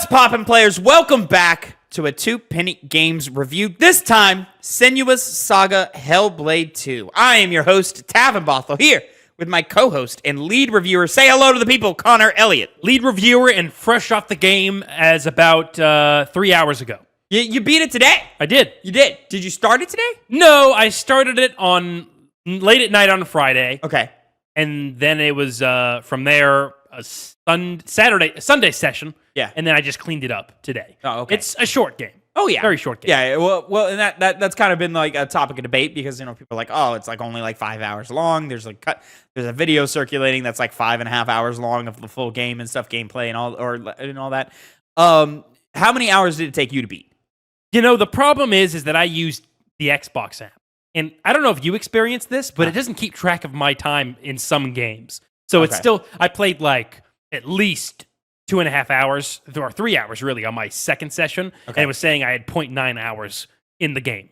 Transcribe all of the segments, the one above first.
What's poppin', players? Welcome back to a 2-penny games review. This time, Senua's Saga Hellblade 2. I am your host, Tavin Bothel, here with my co-host and lead reviewer. Say hello to the people, Connor Elliott. Lead reviewer and fresh off the game as about 3 hours ago. You beat it today? I did. You did. Did you start it today? No, I started it on late at night on Friday. Okay. And then it was from there a Sunday session. Yeah. And then I just cleaned it up today. Oh, okay. It's a short game. Oh, yeah. Very short game. Yeah, well, and that's kind of been like a topic of debate because, you know, people are like, oh, it's like only like 5 hours long. There's a video circulating that's like 5.5 hours long of the full game and stuff, gameplay and all that. How many hours did it take you to beat? You know, the problem is that I used the Xbox app. And I don't know if you experienced this, but it doesn't keep track of my time in some games. So It's still, I played like at least 2.5 hours, or 3 hours really, on my second session. Okay. And it was saying I had 0.9 hours in the game.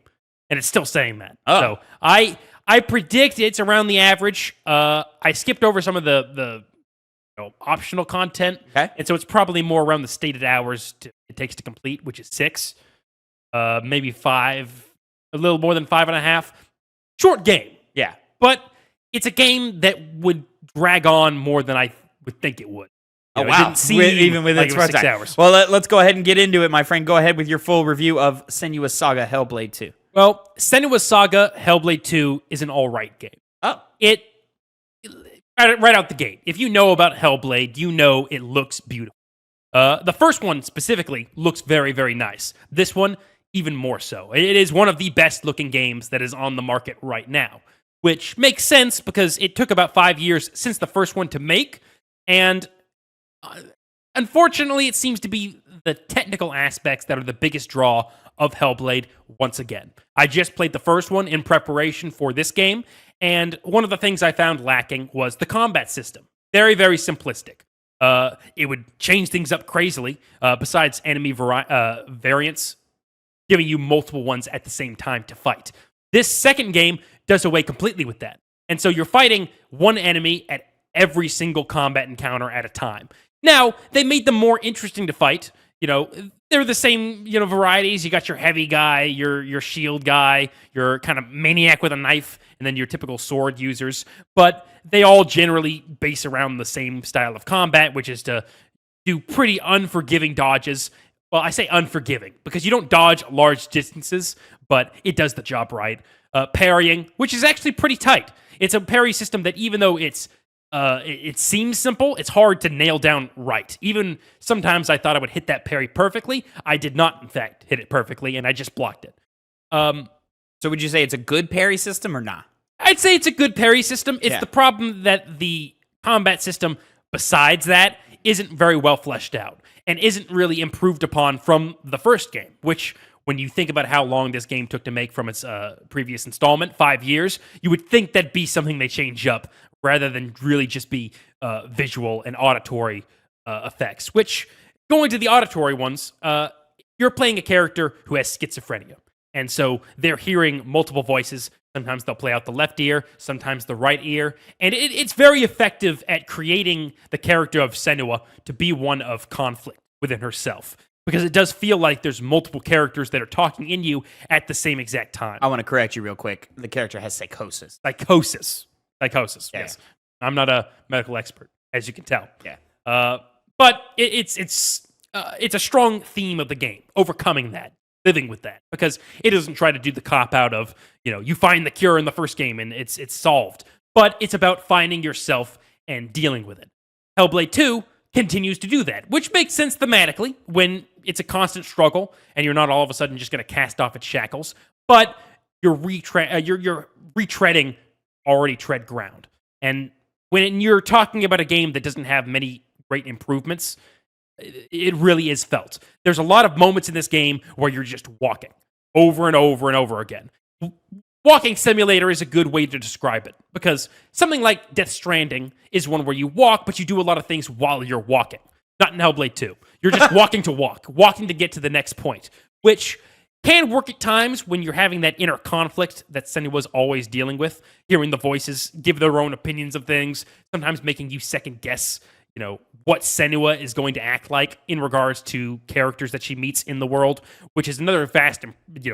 And it's still saying that. Oh. So I predict it's around the average. I skipped over some of the optional content. Okay. And so it's probably more around the stated hours it takes to complete, which is 6. Maybe 5, a little more than 5.5. Short game. Yeah. But it's a game that would drag on more than I would think it would. Oh, wow. It didn't seem even with like its it was 6 time. hours. Well, let's go ahead and get into it, my friend. Go ahead with your full review of Senua's Saga Hellblade 2. Well, Senua's Saga Hellblade 2 is an all-right game. Oh. Right out the gate. If you know about Hellblade, you know it looks beautiful. The first one specifically looks very, very nice. This one, even more so. It is one of the best-looking games that is on the market right now, which makes sense because it took about 5 years since the first one to make, and unfortunately, it seems to be the technical aspects that are the biggest draw of Hellblade once again. I just played the first one in preparation for this game, and one of the things I found lacking was the combat system. Very, very simplistic. It would change things up crazily, besides enemy variants, giving you multiple ones at the same time to fight. This second game does away completely with that. And so you're fighting one enemy at every single combat encounter at a time. Now, they made them more interesting to fight. You know, they're the same, varieties. You got your heavy guy, your shield guy, your kind of maniac with a knife, and then your typical sword users. But they all generally base around the same style of combat, which is to do pretty unforgiving dodges. Well, I say unforgiving because you don't dodge large distances, but it does the job right. Parrying, which is actually pretty tight. It's a parry system that even though it seems simple, it's hard to nail down right. Even sometimes I thought I would hit that parry perfectly. I did not, in fact, hit it perfectly, and I just blocked it. So would you say it's a good parry system or not? I'd say it's a good parry system. It's the problem that the combat system, besides that, isn't very well fleshed out and isn't really improved upon from the first game, which, when you think about how long this game took to make from its previous installment, 5 years, you would think that'd be something they change up rather than really just be visual and auditory effects, which, going to the auditory ones, you're playing a character who has schizophrenia. And so they're hearing multiple voices. Sometimes they'll play out the left ear, sometimes the right ear. And it's very effective at creating the character of Senua to be one of conflict within herself. Because it does feel like there's multiple characters that are talking in you at the same exact time. I want to correct you real quick. The character has psychosis. Psychosis, yeah. yes. I'm not a medical expert, as you can tell. Yeah. But it's a strong theme of the game, overcoming that, living with that, because it doesn't try to do the cop-out of, you find the cure in the first game and it's solved. But it's about finding yourself and dealing with it. Hellblade 2 continues to do that, which makes sense thematically when it's a constant struggle and you're not all of a sudden just going to cast off its shackles, but you're retreading already tread ground. And when you're talking about a game that doesn't have many great improvements, it really is felt. There's a lot of moments in this game where you're just walking over and over and over again. Walking simulator is a good way to describe it, because something like Death Stranding is one where you walk, but you do a lot of things while you're walking. Not in Hellblade 2. You're just walking to get to the next point, which can work at times when you're having that inner conflict that Senua's always dealing with, hearing the voices give their own opinions of things, sometimes making you second guess, what Senua is going to act like in regards to characters that she meets in the world, which is another vast,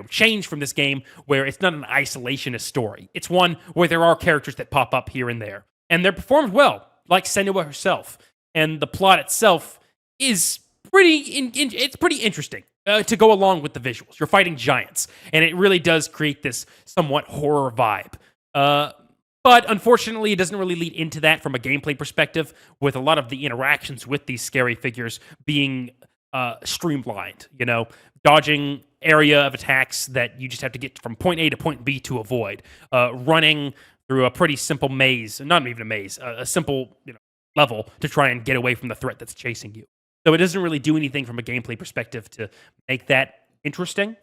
change from this game where it's not an isolationist story. It's one where there are characters that pop up here and there, and they're performed well, like Senua herself. And the plot itself is it's pretty interesting to go along with the visuals. You're fighting giants, and it really does create this somewhat horror vibe. But unfortunately, it doesn't really lead into that from a gameplay perspective, with a lot of the interactions with these scary figures being streamlined, dodging area of attacks that you just have to get from point A to point B to avoid, running through a pretty simple maze, not even a maze, a simple level to try and get away from the threat that's chasing you. So it doesn't really do anything from a gameplay perspective to make that interesting.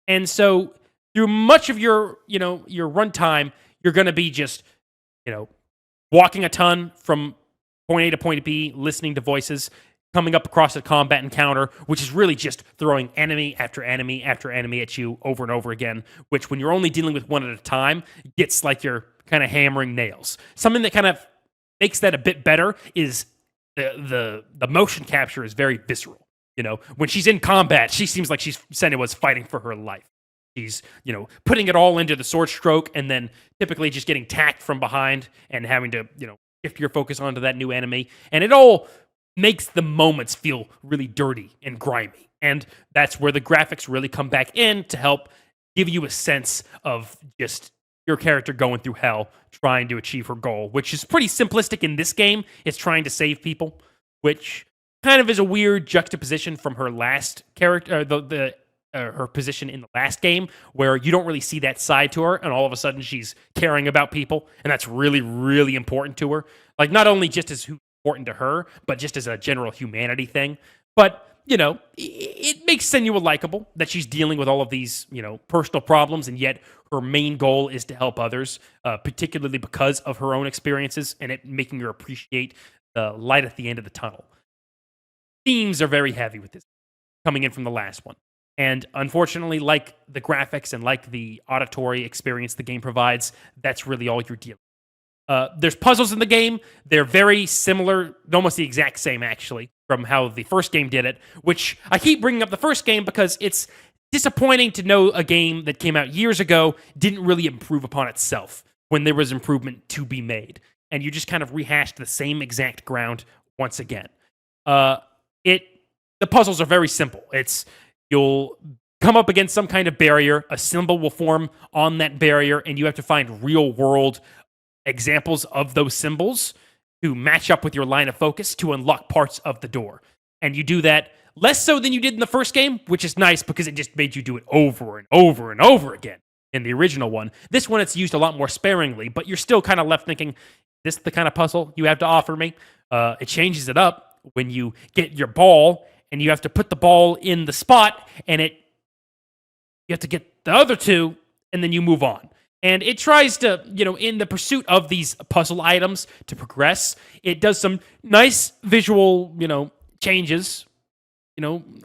And so through much of your runtime, you're going to be just, walking a ton from point A to point B, listening to voices, coming up across a combat encounter, which is really just throwing enemy after enemy after enemy at you over and over again, which when you're only dealing with one at a time, gets like you're kind of hammering nails. Something that kind of makes that a bit better is the motion capture is very visceral. When she's in combat, she seems like Senua's fighting for her life. She's, putting it all into the sword stroke and then typically just getting tacked from behind and having to, shift your focus onto that new enemy. And it all makes the moments feel really dirty and grimy. And that's where the graphics really come back in to help give you a sense of just your character going through hell, trying to achieve her goal, which is pretty simplistic in this game. It's trying to save people, which kind of is a weird juxtaposition from her last character, her position in the last game, where you don't really see that side to her, and all of a sudden she's caring about people, and that's really, really important to her. Like, not only just as important to her, but just as a general humanity thing. But, it makes Senua likable that she's dealing with all of these, personal problems, and yet her main goal is to help others, particularly because of her own experiences, and it making her appreciate the light at the end of the tunnel. Themes are very heavy with this, coming in from the last one. And unfortunately, like the graphics and like the auditory experience the game provides, that's really all you're dealing with. There's puzzles in the game. They're very similar, almost the exact same, actually, from how the first game did it, which I keep bringing up the first game because it's disappointing to know a game that came out years ago didn't really improve upon itself when there was improvement to be made. And you just kind of rehashed the same exact ground once again. The puzzles are very simple. You'll come up against some kind of barrier, a symbol will form on that barrier, and you have to find real-world examples of those symbols to match up with your line of focus to unlock parts of the door. And you do that less so than you did in the first game, which is nice because it just made you do it over and over and over again in the original one. This one, it's used a lot more sparingly, but you're still kind of left thinking, this is the kind of puzzle you have to offer me? It changes it up when you get your ball and you have to put the ball in the spot, and you have to get the other two, and then you move on. And it tries to, in the pursuit of these puzzle items to progress, it does some nice visual, changes,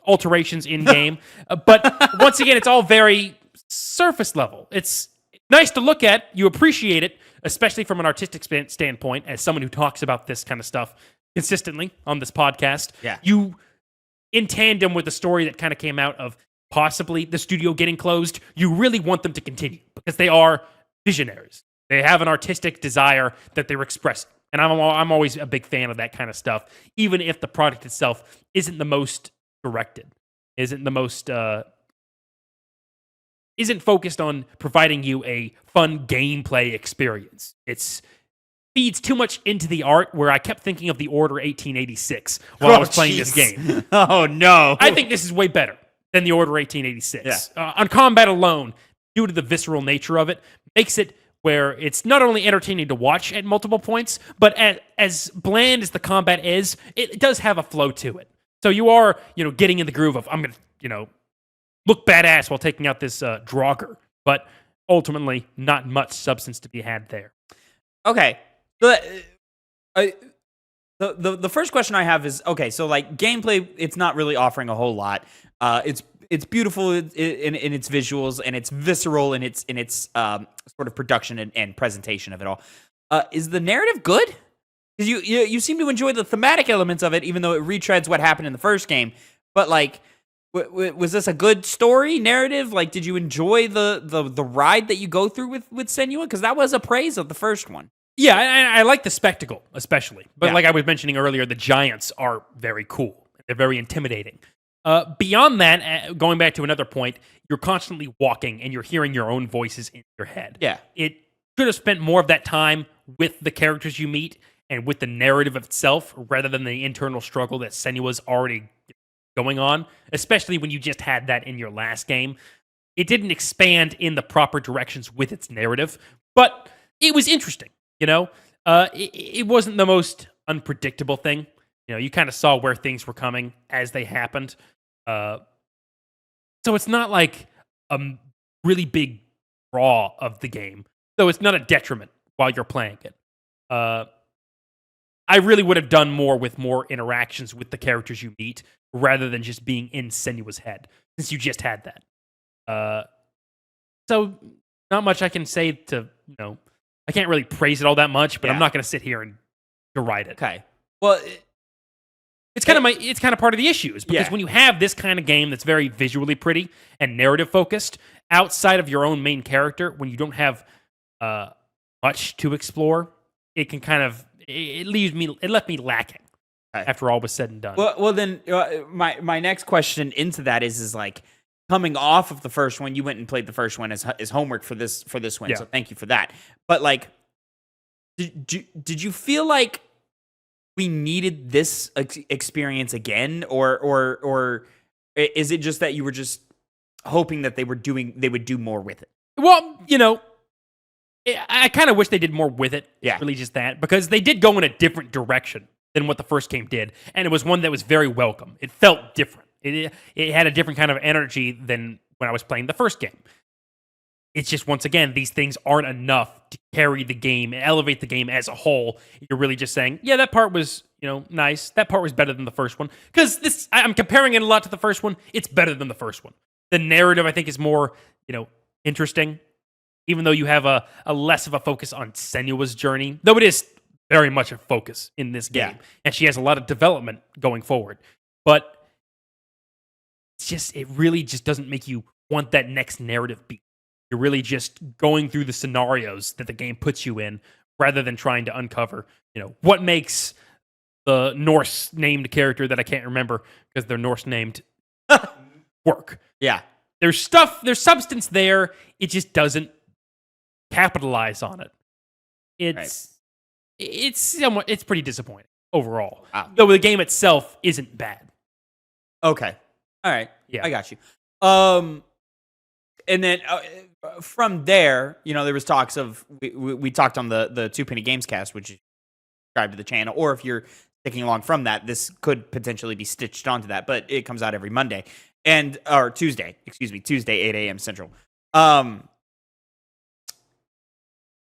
alterations in game. But once again, it's all very surface level. It's nice to look at. You appreciate it, especially from an artistic standpoint, as someone who talks about this kind of stuff consistently on this podcast. Yeah. You, in tandem with the story that kind of came out of possibly the studio getting closed, you really want them to continue because they are visionaries. They have an artistic desire that they're expressing. And I'm always a big fan of that kind of stuff, even if the product itself isn't the most directed, isn't the most, isn't focused on providing you a fun gameplay experience. It's feeds too much into the art, where I kept thinking of the Order 1886 while I was playing this game. Oh, no. I think this is way better than the Order 1886. Yeah. On combat alone, due to the visceral nature of it, makes it where it's not only entertaining to watch at multiple points, but as bland as the combat is, it does have a flow to it. So you are, getting in the groove of, I'm going to, look badass while taking out this Draugr. But ultimately, not much substance to be had there. Okay. The first question I have is, okay, so like gameplay, it's not really offering a whole lot. It's beautiful in its visuals, and it's visceral in its sort of production and presentation of it all. Is the narrative good? because you seem to enjoy the thematic elements of it, even though it retreads what happened in the first game. But like, was this a good story narrative? Like, did you enjoy the ride that you go through with Senua? Because that was a praise of the first one. Yeah, I like the spectacle, especially. But Yeah. like I was mentioning earlier, the giants are very cool. They're very intimidating. Beyond that, going back to another point, you're constantly walking and you're hearing your own voices in your head. Yeah. It could have spent more of that time with the characters you meet and with the narrative itself rather than the internal struggle that Senua's already going on, especially when you just had that in your last game. It didn't expand in the proper directions with its narrative, but it was interesting. It wasn't the most unpredictable thing. You kind of saw where things were coming as they happened. So it's not like a really big draw of the game, though it's not a detriment while you're playing it. I really would have done more with more interactions with the characters you meet rather than just being in Senua's head, since you just had that. So not much I can say to, I can't really praise it all that much, but I'm not going to sit here and deride it. Okay. Well, it's kind of part of the issue, is because when you have this kind of game that's very visually pretty and narrative focused, outside of your own main character, when you don't have much to explore, it can kind of it left me lacking after all was said and done. Well, then my next question into that is like, coming off of the first one, you went and played the first one as homework for this win. So thank you for that. But like, did you feel like we needed this experience again, or is it just that you were just hoping that they would do more with it? Well, I kind of wish they did more with it. Yeah. Really just that, because they did go in a different direction than what the first game did, and it was one that was very welcome. It felt different. It had a different kind of energy than when I was playing the first game. It's just, once again, these things aren't enough to carry the game and elevate the game as a whole. You're really just saying, yeah, that part was, nice. That part was better than the first one. Because I'm comparing it a lot to the first one. It's better than the first one. The narrative, I think, is more, interesting. Even though you have a less of a focus on Senua's journey. Though it is very much a focus in this game. Yeah. And she has a lot of development going forward. But it really just doesn't make you want that next narrative beat. You're really just going through the scenarios that the game puts you in rather than trying to uncover, what makes the Norse named character that I can't remember because they're Norse named work. Yeah. There's substance there. It just doesn't capitalize on it. It's pretty disappointing overall. Wow. Though the game itself isn't bad. Okay. All right. Yeah. I got you. And then from there, there was talks of, we talked on the Two Penny Games cast, which is subscribed to the channel, or if you're sticking along from that, this could potentially be stitched onto that, but it comes out every Monday or Tuesday, 8 a.m. Central.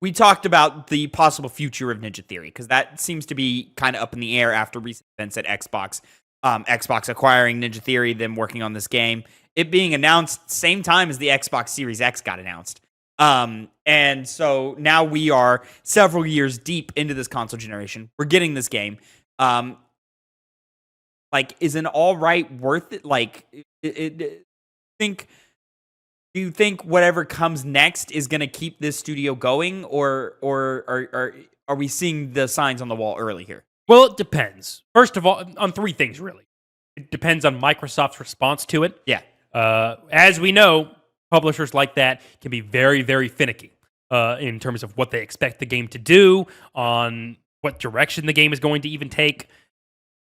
We talked about the possible future of Ninja Theory, because that seems to be kind of up in the air after recent events at Xbox. Xbox acquiring Ninja Theory, them working on this game, it being announced same time as the Xbox Series X got announced. And so now we are several years deep into this console generation. We're getting this game. Like, is an all right worth it? Like, do you think whatever comes next is going to keep this studio going, or are we seeing the signs on the wall early here? Well, it depends. First of all, on three things, really. It depends on Microsoft's response to it. Yeah. As we know, publishers like that can be very, very finicky in terms of what they expect the game to do, on what direction the game is going to even take.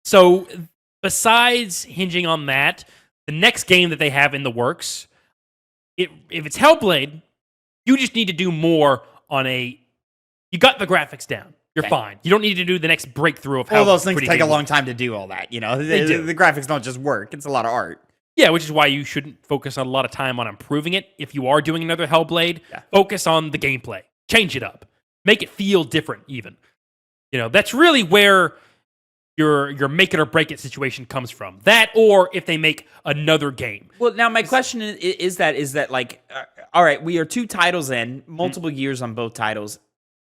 So, besides hinging on that, the next game that they have in the works, if it's Hellblade, you just need to do more on you got the graphics down. You're fine. You don't need to do the next breakthrough of how all those things take a long time to do all that. The graphics don't just work. It's a lot of art. Yeah, which is why you shouldn't focus on a lot of time on improving it. If you are doing another Hellblade, focus on the gameplay. Change it up. Make it feel different, even. That's really where your make it or break it situation comes from. That, or if they make another game. Well, now my question is that like, all right, we are 2 titles in, multiple years on both titles.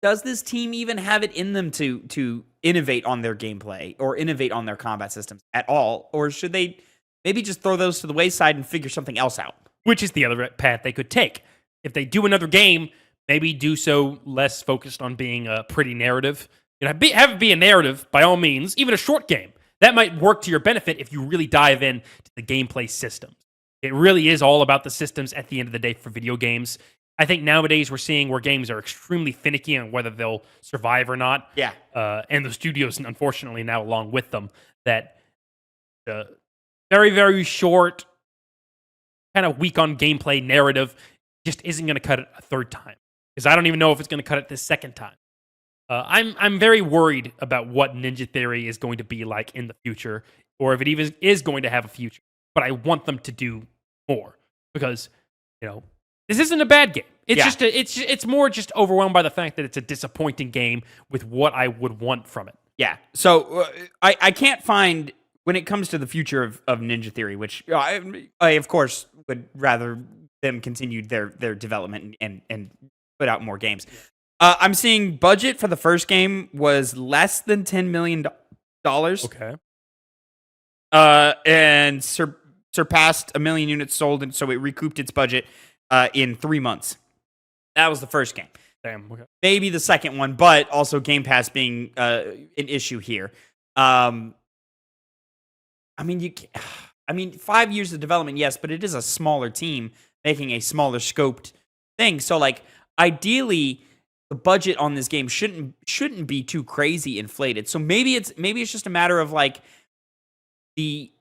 does this team even have it in them to innovate on their gameplay or innovate on their combat systems at all? Or should they maybe just throw those to the wayside and figure something else out? Which is the other path they could take. If they do another game, maybe do so less focused on being a pretty narrative. Have it be a narrative, by all means, even a short game. That might work to your benefit if you really dive in to the gameplay systems. It really is all about the systems at the end of the day for video games. I think nowadays we're seeing where games are extremely finicky on whether they'll survive or not. Yeah. And the studios, unfortunately, now along with them, that very, very short, kind of weak on gameplay narrative just isn't going to cut it a third time. Because I don't even know if it's going to cut it this second time. I'm very worried about what Ninja Theory is going to be like in the future, or if it even is going to have a future. But I want them to do more because, this isn't a bad game. It's just it's more just overwhelmed by the fact that it's a disappointing game with what I would want from it. Yeah. So I can't find, when it comes to the future of Ninja Theory, which I of course would rather them continue their development and put out more games. I'm seeing budget for the first game was less than $10 million. Okay. And surpassed 1 million units sold, and so it recouped its budget in 3 months. That was the first game. Damn. Okay. Maybe the second one, but also Game Pass being an issue here. I mean, 5 years of development, yes, but it is a smaller team making a smaller scoped thing. So, like, ideally, the budget on this game shouldn't be too crazy inflated. So maybe it's just a matter of like the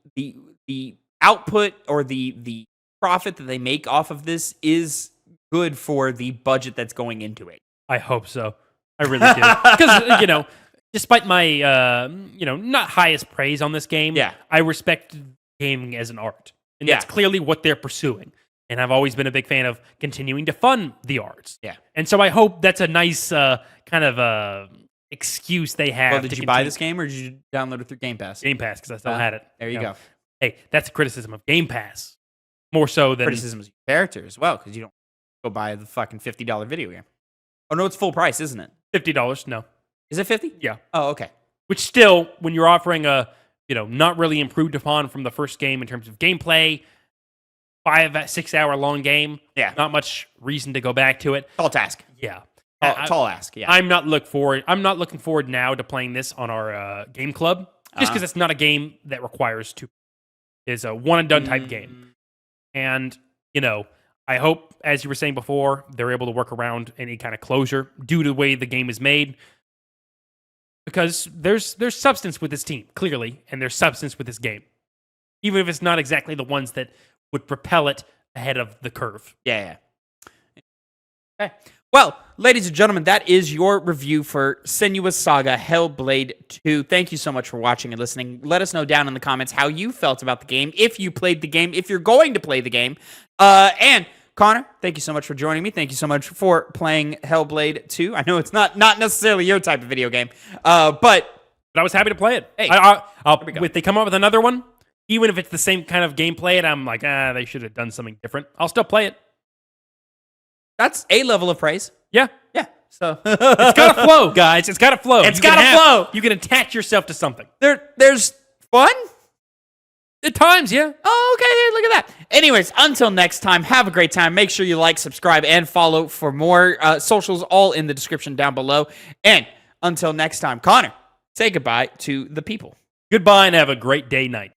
output or the profit that they make off of this is good for the budget that's going into it. I hope so. I really do. Because, despite my, not highest praise on this game, I respect gaming as an art. And that's clearly what they're pursuing. And I've always been a big fan of continuing to fund the arts. Yeah. And so I hope that's a nice kind of excuse they have. Well, did you buy this game or did you download it through Game Pass? Game Pass, because I still had it. There you go. Hey, that's a criticism of Game Pass. More so than... criticism of your character as well, because you don't go buy the fucking $50 video game. Oh, no, it's full price, isn't it? $50, no. Is it 50? Yeah. Oh, okay. Which still, when you're offering a, not really improved upon from the first game in terms of gameplay, 5-6 hour long game. Yeah. Not much reason to go back to it. Tall task. Yeah. Tall ask. Yeah. I'm not looking forward now to playing this on our game club, just because it's not a game that requires two. It's a one and done type game. And, I hope, as you were saying before, they're able to work around any kind of closure due to the way the game is made. Because there's substance with this team, clearly, and there's substance with this game. Even if it's not exactly the ones that would propel it ahead of the curve. Yeah. Okay. Well, ladies and gentlemen, that is your review for Senua Saga Hellblade 2. Thank you so much for watching and listening. Let us know down in the comments how you felt about the game, if you played the game, if you're going to play the game. And Connor, thank you so much for joining me. Thank you so much for playing Hellblade 2. I know it's not necessarily your type of video game, but I was happy to play it. Hey, if they come up with another one, even if it's the same kind of gameplay, and I'm like, they should have done something different, I'll still play it. That's a level of praise. Yeah. So it's got to flow, guys. It's got to flow. It's got to flow. You can attach yourself to something. There's fun? At times, yeah. Oh, okay. Look at that. Anyways, until next time, have a great time. Make sure you like, subscribe, and follow for more socials, all in the description down below. And until next time, Connor, say goodbye to the people. Goodbye and have a great day, night.